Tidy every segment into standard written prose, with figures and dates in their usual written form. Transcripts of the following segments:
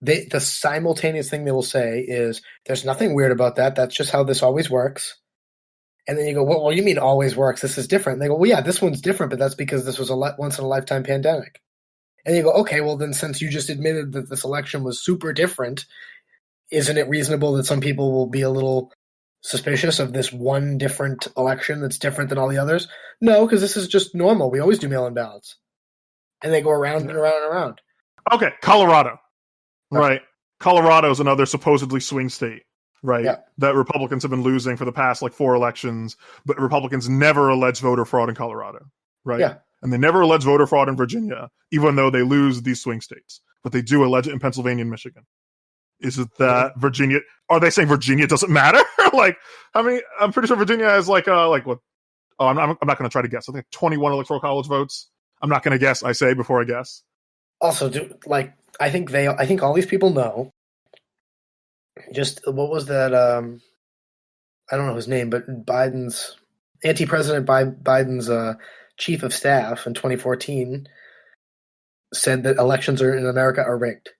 the simultaneous thing they will say is, there's nothing weird about that. That's just how this always works. And then you go, well, you mean always works? This is different. And they go, well, yeah, this one's different, but that's because this was a once-in-a-lifetime pandemic. And you go, okay, well, then since you just admitted that this election was super different, isn't it reasonable that some people will be a little suspicious of this one different election that's different than all the others? No, because this is just normal. We always do mail-in ballots. And they go around and around and around. Okay, Colorado. Right. Colorado is another supposedly swing state, right? Yeah. That Republicans have been losing for the past 4 elections, but Republicans never allege voter fraud in Colorado, right? Yeah. And they never allege voter fraud in Virginia, even though they lose these swing states. But they do allege it in Pennsylvania and Michigan. Is it that Virginia? Are they saying Virginia doesn't matter? How many? I'm pretty sure Virginia has what? Oh, I'm not going to try to guess. I think 21 electoral college votes. I'm not going to guess. I say before I guess. Also, I think all these people know. Just what was that? I don't know his name, but Biden's anti-president Biden's chief of staff in 2014 said that elections in America are rigged.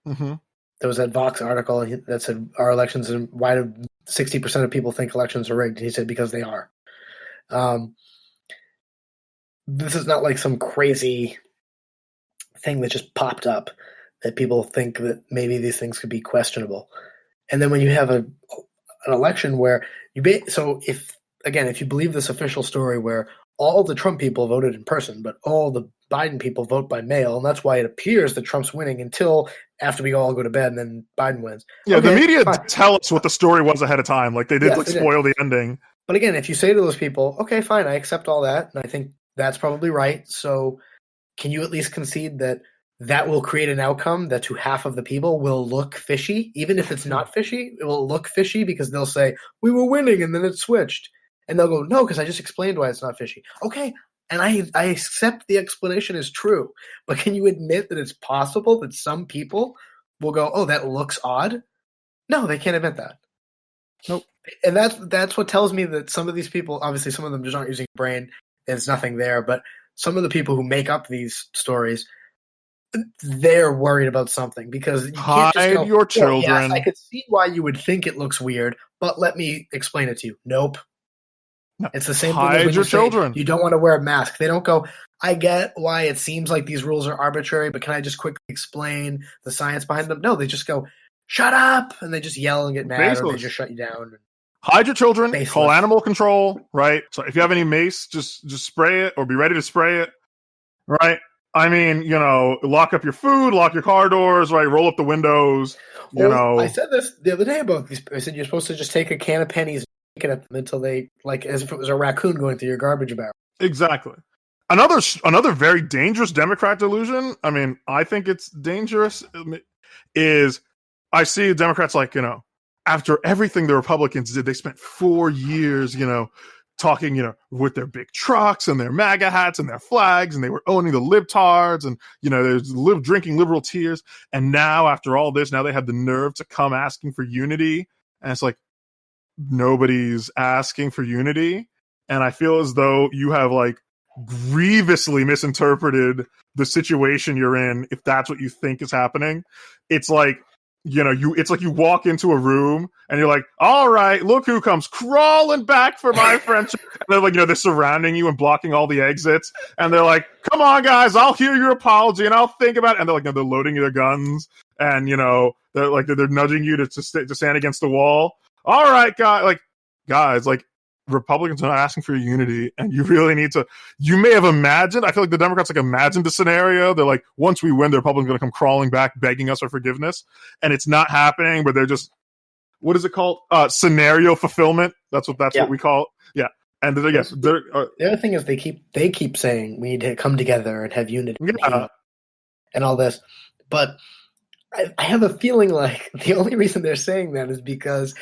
Mm-hmm. There was that Vox article that said, "Our elections, and why do 60% of people think elections are rigged?" And he said, "Because they are." This is not like some crazy thing that just popped up that people think that maybe these things could be questionable. And then when you have an election where if you believe this official story where all the Trump people voted in person, but all the Biden people vote by mail, and that's why it appears that Trump's winning until after we all go to bed and then Biden wins. Yeah, okay, the media tell us what the story was ahead of time. They did spoil the ending. But again, if you say to those people, okay, fine, I accept all that, and I think that's probably right, so can you at least concede that will create an outcome that to half of the people will look fishy? Even if it's not fishy, it will look fishy because they'll say, we were winning and then it switched. And they'll go, no, because I just explained why it's not fishy. Okay, and I accept the explanation is true. But can you admit that it's possible that some people will go, oh, that looks odd? No, they can't admit that. Nope. And that's what tells me that some of these people, obviously some of them just aren't using their brain, there's nothing there, but some of the people who make up these stories, they're worried about something because you can't just go, your children. Yes, I could see why you would think it looks weird, but let me explain it to you. Nope. No. It's the same thing as when your children. You don't want to wear a mask. They don't go, I get why it seems like these rules are arbitrary, but can I just quickly explain the science behind them? No, they just go, shut up, and they just yell and get mad, or they just shut you down. Hide your children. Baseless. Call animal control, right? So if you have any mace, just spray it or be ready to spray it, right? I mean, lock up your food, lock your car doors, right? Roll up the windows, I said this the other day about these. I said you're supposed to just take a can of pennies and take it at them until they, as if it was a raccoon going through your garbage barrel. Exactly. Another very dangerous Democrat delusion, I mean, I think it's dangerous, is I see Democrats after everything the Republicans did, they spent 4 years, talking, with their big trucks and their MAGA hats and their flags, and they were owning the libtards and, there's drinking liberal tears. And now, after all this, now they have the nerve to come asking for unity. And it's like, nobody's asking for unity. And I feel as though you have grievously misinterpreted the situation you're in if that's what you think is happening. It's like, it's like you walk into a room and you're like, all right, look who comes crawling back for my friendship. And they're they're surrounding you and blocking all the exits. And they're like, come on, guys, I'll hear your apology and I'll think about it. And they're they're loading their guns and, they're nudging you to stand against the wall. All right, guys, Republicans are not asking for unity, and you really need to. You may have imagined. I feel like the Democrats imagined the scenario. They're once we win, the Republicans are going to come crawling back, begging us for forgiveness, and it's not happening. But they're just, what is it called? Scenario fulfillment. That's what we call it. Yeah, and the other thing is they keep saying we need to come together and have unity and all this, but I have a feeling the only reason they're saying that is because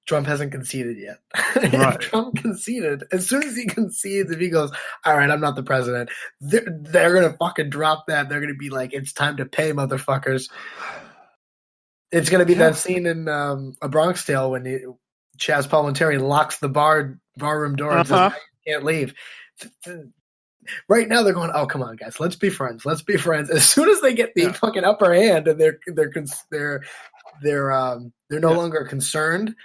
Trump hasn't conceded yet. Right. If Trump conceded, as soon as he concedes, if he goes, all right, I'm not the president, they're going to fucking drop that. They're going to be like, it's time to pay, motherfuckers. It's going to be that scene in A Bronx Tale when Chaz Palminteri locks the barroom door and says, you can't leave. right now they're going, oh, come on, guys, let's be friends. Let's be friends. As soon as they get the fucking upper hand and they're no longer concerned,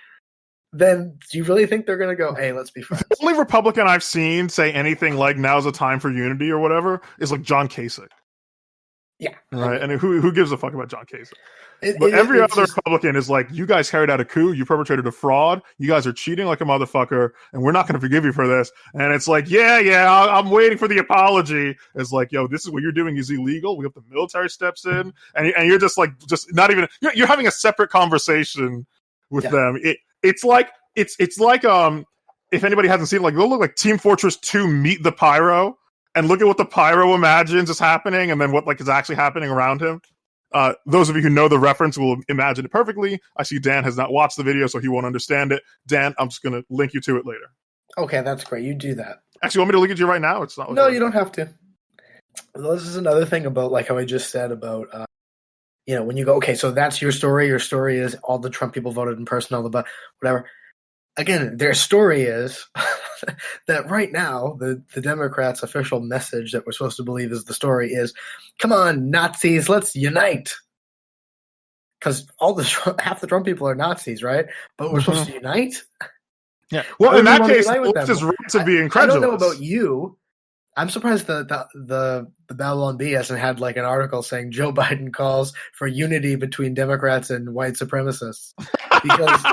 then do you really think they're going to go, hey, let's be friends? The only Republican I've seen say anything like now's a time for unity or whatever is like John Kasich. Yeah. Right. And who gives a fuck about John Kasich? But every other Republican is like, you guys carried out a coup, you perpetrated a fraud, you guys are cheating like a motherfucker, and we're not going to forgive you for this. And it's like, I'm waiting for the apology. It's like, yo, this is what you're doing is illegal. We have the military steps in, and you're just like, just not even. You're having a separate conversation with them. It's like if anybody hasn't seen it, like, they'll look like Team Fortress 2 Meet the Pyro, and look at what the Pyro imagines is happening, and then what like is actually happening around him. Those of you who know the reference will imagine it perfectly. I see Dan has not watched the video, so he won't understand it. Dan, I'm just going to link you to it later. Okay, that's great. You do that. Actually, you want me to link it to you right now? It's not. No, you don't have to. Well, this is another thing about like how I just said about, when you go, okay, so that's your story. Your story is all the Trump people voted in person, all the whatever. Again, their story is that right now the Democrats' official message that we're supposed to believe is the story is, come on, Nazis, let's unite. Because half the Trump people are Nazis, right? But we're supposed to unite? Yeah. Well, in that case, it's just right to be incredulous. I don't know about you. I'm surprised the Babylon Bee hasn't had like an article saying Joe Biden calls for unity between Democrats and white supremacists. Because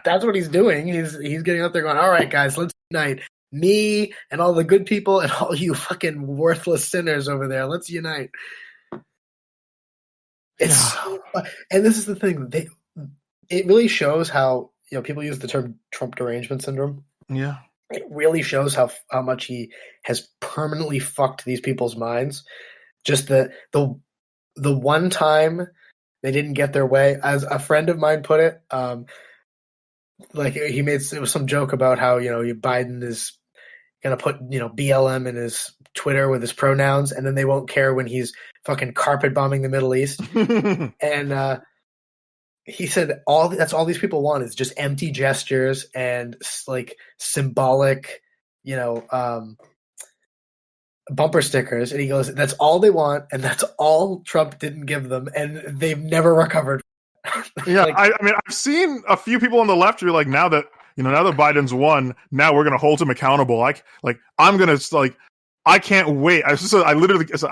that's what he's doing. He's getting out there going, all right, guys, let's unite. Me and all the good people and all you fucking worthless sinners over there. Let's unite. And this is the thing. It really shows how, people use the term Trump derangement syndrome. Yeah. It really shows how much he has permanently fucked these people's minds. Just the one time they didn't get their way, as a friend of mine put it, it was some joke about how, Biden is going to put, BLM in his Twitter with his pronouns, and then they won't care when he's fucking carpet bombing the Middle East. And he said that's all these people want is just empty gestures and like symbolic, bumper stickers. And he goes, that's all they want, and that's all Trump didn't give them, and they've never recovered. Yeah, I mean, I've seen a few people on the left who are like, now that Biden's won, now we're going to hold him accountable. I'm going to I can't wait. I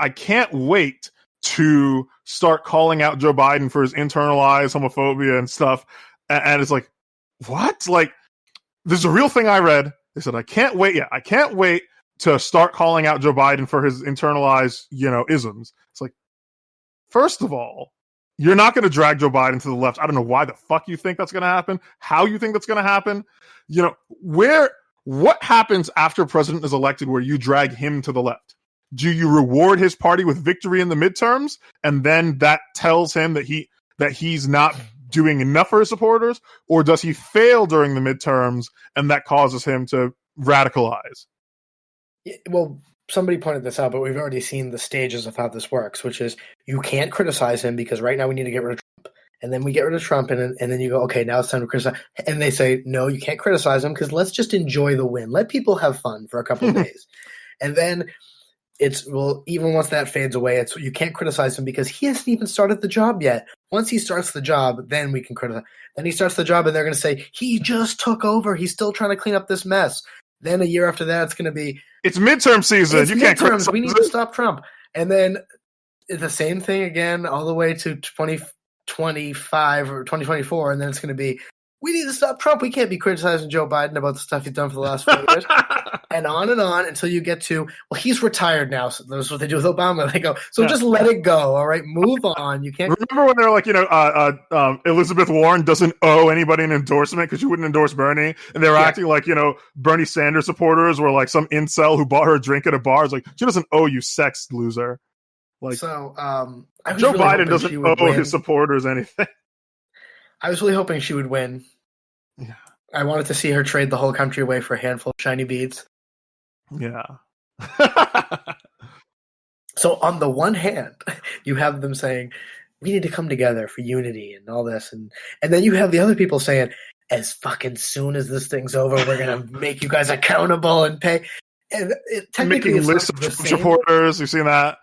can't wait to start calling out Joe Biden for his internalized homophobia and stuff. And it's like, what? Like, this is a real thing I read. They said, I can't wait to start calling out Joe Biden for his internalized, isms. It's like, first of all, you're not going to drag Joe Biden to the left. I don't know why the fuck you think that's going to happen, how you think that's going to happen. What happens after a president is elected where you drag him to the left? Do you reward his party with victory in the midterms, and then that tells him that he's not doing enough for his supporters, or does he fail during the midterms and that causes him to radicalize? Well, somebody pointed this out, but we've already seen the stages of how this works, which is you can't criticize him because right now we need to get rid of Trump. And then we get rid of Trump, and then you go, okay, now it's time to criticize. And they say, no, you can't criticize him because let's just enjoy the win. Let people have fun for a couple of days. And then even once that fades away, you can't criticize him because he hasn't even started the job yet. Once he starts the job, then we can criticize. Then he starts the job, and they're going to say, he just took over. He's still trying to clean up this mess. Then a year after that, it's going to be, it's midterm season. You can't criticize. We need to stop Trump. And then the same thing again all the way to 2025 or 2024, and then it's going to be, we need to stop Trump. We can't be criticizing Joe Biden about the stuff he's done for the last 4 years. And on until you get to, well, he's retired now. So that's what they do with Obama. They go, so just let it go. All right, move on. You can't. Remember when they're like, Elizabeth Warren doesn't owe anybody an endorsement because she wouldn't endorse Bernie, and they were acting like Bernie Sanders supporters were like some incel who bought her a drink at a bar. It's like, she doesn't owe you, sex loser. Like, so Joe Biden doesn't owe his supporters anything. I was really hoping she would win. Yeah. I wanted to see her trade the whole country away for a handful of shiny beads. Yeah. So on the one hand, you have them saying, we need to come together for unity and all this. And then you have the other people saying, as fucking soon as this thing's over, we're going to make you guys accountable and pay. And technically, Making it's lists not of the Trump same. supporters. You've seen that.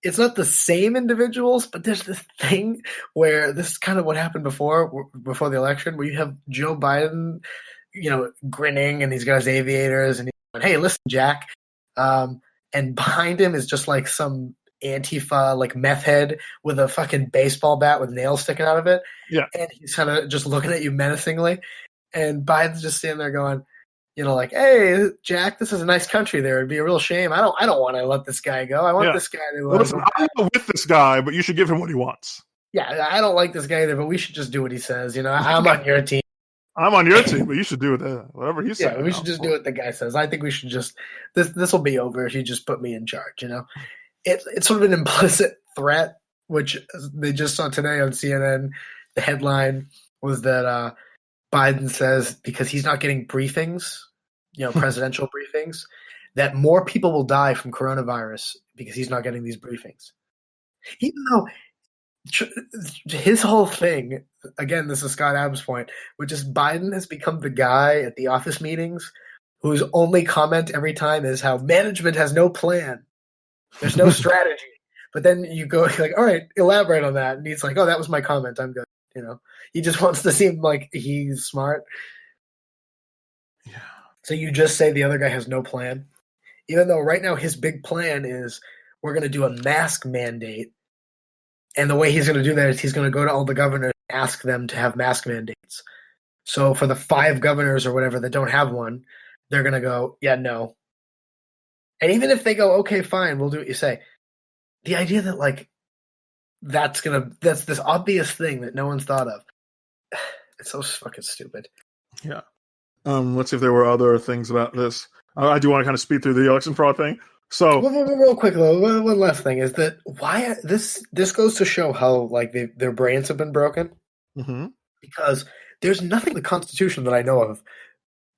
It's not the same individuals, but there's this thing where this is kind of what happened before the election, where you have Joe Biden, grinning, and he's got his aviators, and he's going, "Hey, listen, Jack," and behind him is just like some Antifa like meth head with a fucking baseball bat with nails sticking out of it, Yeah. and he's kind of just looking at you menacingly, and Biden's just standing there going, like, "Hey, Jack, this is a nice country there. It'd be a real shame. I don't want to let this guy go. I want this guy to Listen, I'm not with this guy, but you should give him what he wants. Yeah, I don't like this guy either, but we should just do what he says. I'm on your team. I'm on your team, but you should do whatever he says. Yeah, we should just do what the guy says. I think we should just this will be over if you just put me in charge. It's sort of an implicit threat, which they just saw today on CNN. The headline was that Biden says because he's not getting briefings, presidential briefings, that more people will die from coronavirus because he's not getting these briefings. Even though his whole thing, again, this is Scott Adams' point, which is Biden has become the guy at the office meetings whose only comment every time is how management has no plan. There's no strategy. But then you go like, all right, elaborate on that. And he's like, oh, that was my comment. I'm good. He just wants to seem like he's smart. Yeah. So you just say the other guy has no plan, even though right now his big plan is we're going to do a mask mandate. And the way he's going to do that is he's going to go to all the governors and ask them to have mask mandates. So for the 5 governors or whatever that don't have one, they're going to go, yeah, no. And even if they go, okay, fine, we'll do what you say. The idea that like that's this obvious thing that no one's thought of. It's so fucking stupid. Yeah. Let's see if there were other things about this. I do want to kind of speed through the election fraud thing. So real quick though, one last thing is that why this goes to show how like their brains have been broken. Mm-hmm. Because there's nothing in the Constitution that I know of.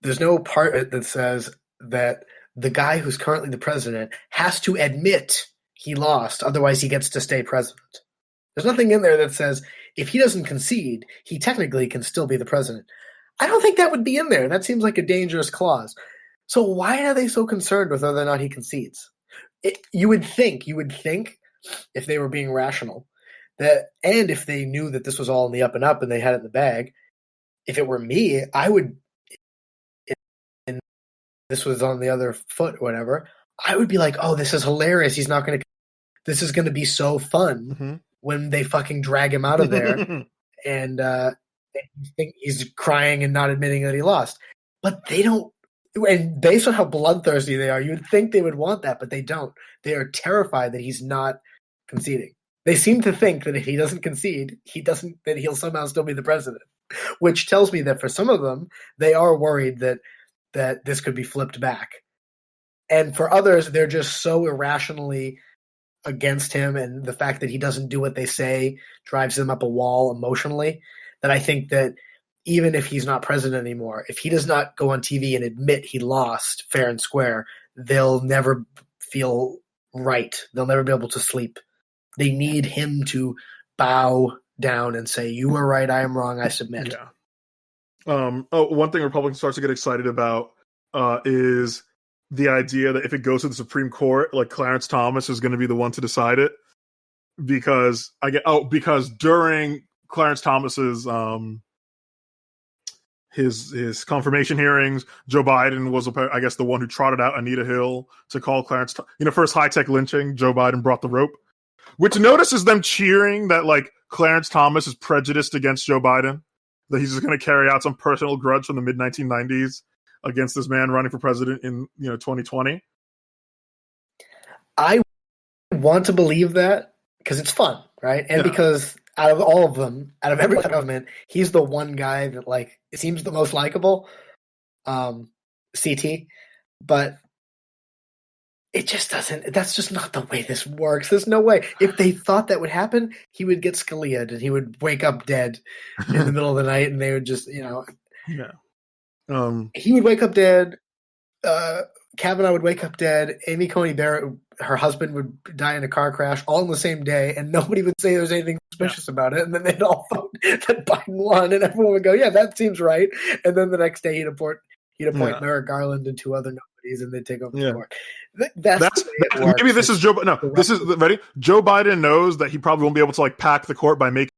There's no part that says that the guy who's currently the president has to admit he lost, otherwise he gets to stay president. There's nothing in there that says if he doesn't concede, he technically can still be the president. I don't think that would be in there. That seems like a dangerous clause. So why are they so concerned with whether or not he concedes? You would think, if they were being rational, that, and if they knew that this was all in the up and up and they had it in the bag, if it were me, I would, and this was on the other foot or whatever, I would be like, oh, this is hilarious. This is going to be so fun when they fucking drag him out of there and think he's crying and not admitting that he lost. But they don't. And based on how bloodthirsty they are, you would think they would want that, but they don't. They are terrified that he's not conceding. They seem to think that if he doesn't concede, that he'll somehow still be the president, which tells me that for some of them, they are worried that this could be flipped back. And for others, they're just so irrationally against him, and the fact that he doesn't do what they say drives them up a wall emotionally, that I think that even if he's not president anymore, if he does not go on TV and admit he lost fair and square, they'll never feel right. They'll never be able to sleep. They need him to bow down and say, you were right, I am wrong, I submit. Yeah. One thing Republicans start to get excited about is the idea that if it goes to the Supreme Court, like Clarence Thomas is going to be the one to decide it. Because during Clarence Thomas's his confirmation hearings, Joe Biden was, I guess, the one who trotted out Anita Hill to call Clarence. First high-tech lynching, Joe Biden brought the rope. Which notices them cheering that like Clarence Thomas is prejudiced against Joe Biden, that he's just going to carry out some personal grudge from the mid-1990s against this man running for president in 2020. I want to believe that because it's fun, right? And because out of all of them, out of every government, he's the one guy that like it seems the most likable. CT, but it just doesn't. That's just not the way this works. There's no way. If they thought that would happen, he would get Scalia'd and he would wake up dead in the middle of the night, and they would just, He would wake up dead. Kavanaugh would wake up dead. Amy Coney Barrett, her husband, would die in a car crash all on the same day, and nobody would say there was anything suspicious about it. And then they'd all vote that Biden won, and everyone would go, "Yeah, that seems right." And then the next day, he'd appoint Merrick Garland and 2 other companies and then take over Yeah. the court. That's the way it works. Maybe this is Joe. No, this is ready. Joe Biden knows that he probably won't be able to like pack the court by making